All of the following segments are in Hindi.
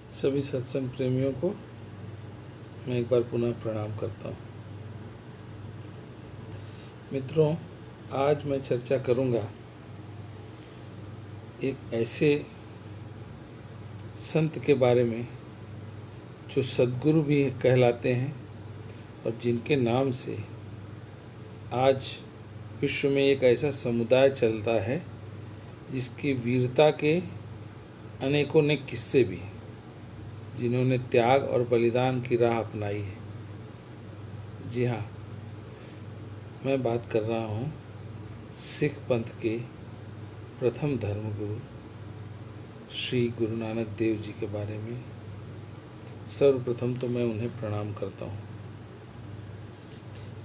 सभी सत्संग प्रेमियों को मैं एक बार पुनः प्रणाम करता हूँ। मित्रों, आज मैं चर्चा करूँगा एक ऐसे संत के बारे में जो सद्गुरु भी कहलाते हैं और जिनके नाम से आज विश्व में एक ऐसा समुदाय चलता है जिसकी वीरता के अनेकों ने किस्से भी, जिन्होंने त्याग और बलिदान की राह अपनाई है। जी हाँ, मैं बात कर रहा हूँ सिख पंथ के प्रथम धर्मगुरु श्री गुरु नानक देव जी के बारे में। सर्वप्रथम तो मैं उन्हें प्रणाम करता हूँ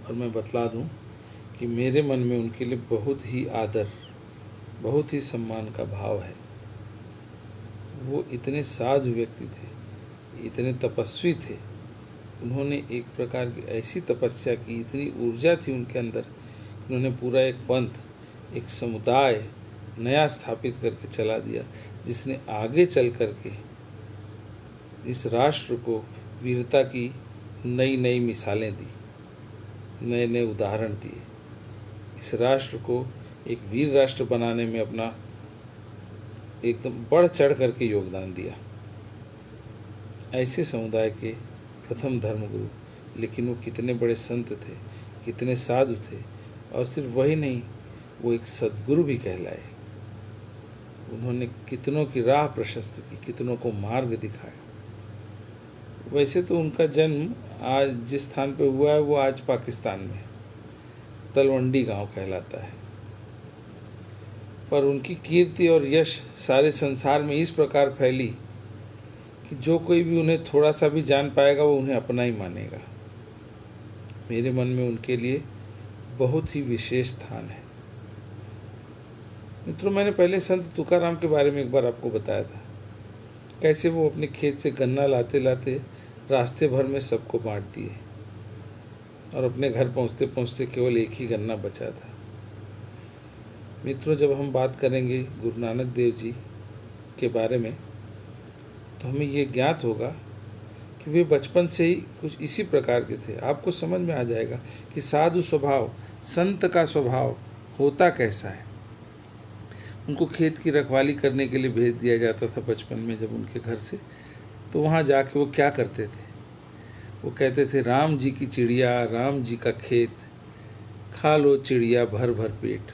और मैं बतला दूँ कि मेरे मन में उनके लिए बहुत ही आदर, बहुत ही सम्मान का भाव है। वो इतने साधु व्यक्ति थे, इतने तपस्वी थे। उन्होंने एक प्रकार की ऐसी तपस्या की, इतनी ऊर्जा थी उनके अंदर, उन्होंने पूरा एक पंथ, एक समुदाय नया स्थापित करके चला दिया, जिसने आगे चल करके इस राष्ट्र को वीरता की नई नई मिसालें दी, नए नए उदाहरण दिए। इस राष्ट्र को एक वीर राष्ट्र बनाने में अपना एकदम बढ़ चढ़ करके योगदान दिया। ऐसे समुदाय के प्रथम धर्मगुरु, लेकिन वो कितने बड़े संत थे, कितने साधु थे, और सिर्फ वही नहीं, वो एक सद्गुरु भी कहलाए। उन्होंने कितनों की राह प्रशस्त की, कितनों को मार्ग दिखाया। वैसे तो उनका जन्म आज जिस स्थान पे हुआ है वो आज पाकिस्तान में तलवंडी गांव कहलाता है, पर उनकी कीर्ति और यश सारे संसार में इस प्रकार फैली कि जो कोई भी उन्हें थोड़ा सा भी जान पाएगा वो उन्हें अपना ही मानेगा। मेरे मन में उनके लिए बहुत ही विशेष स्थान है। मित्रों, मैंने पहले संत तुकाराम के बारे में एक बार आपको बताया था, कैसे वो अपने खेत से गन्ना लाते लाते रास्ते भर में सबको बांट दिए और अपने घर पहुंचते पहुंचते केवल एक ही गन्ना बचा था। मित्रों, जब हम बात करेंगे गुरु नानक देव जी के बारे में तो हमें ये ज्ञात होगा कि वे बचपन से ही कुछ इसी प्रकार के थे। आपको समझ में आ जाएगा कि साधु स्वभाव, संत का स्वभाव होता कैसा है। उनको खेत की रखवाली करने के लिए भेज दिया जाता था बचपन में जब उनके घर से, तो वहाँ जाके वो क्या करते थे, वो कहते थे, राम जी की चिड़िया, राम जी का खेत, खा लो चिड़िया भर भर पेट।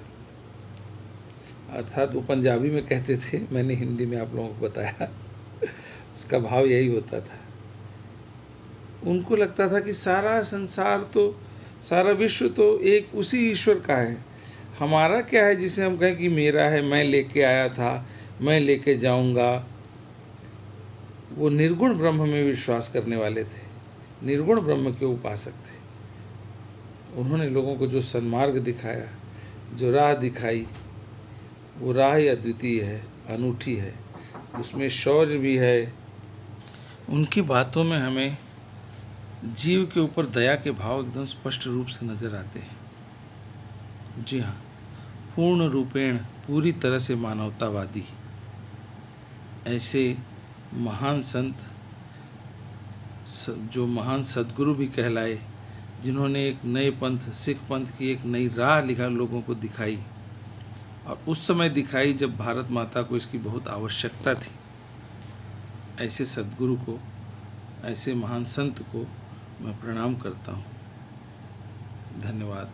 अर्थात वो पंजाबी में कहते थे, मैंने हिंदी में आप लोगों को बताया। उसका भाव यही होता था। उनको लगता था कि सारा संसार तो, सारा विश्व तो एक उसी ईश्वर का है। हमारा क्या है जिसे हम कहें कि मेरा है, मैं लेके आया था, मैं लेके जाऊंगा। वो निर्गुण ब्रह्म में विश्वास करने वाले थे, निर्गुण ब्रह्म के उपासक थे। उन्होंने लोगों को जो सन्मार्ग दिखाया, जो राह दिखाई, वो राह ही अद्वितीय है, अनूठी है। उसमें शौर्य भी है। उनकी बातों में हमें जीव के ऊपर दया के भाव एकदम स्पष्ट रूप से नजर आते हैं। जी हाँ, पूर्ण रूपेण, पूरी तरह से मानवतावादी। ऐसे महान संत, जो महान सद्गुरु भी कहलाए, जिन्होंने एक नए पंथ, सिख पंथ की एक नई राह लिखा, लोगों को दिखाई, और उस समय दिखाई जब भारत माता को इसकी बहुत आवश्यकता थी। ऐसे सद्गुरु को, ऐसे महान संत को मैं प्रणाम करता हूँ। धन्यवाद।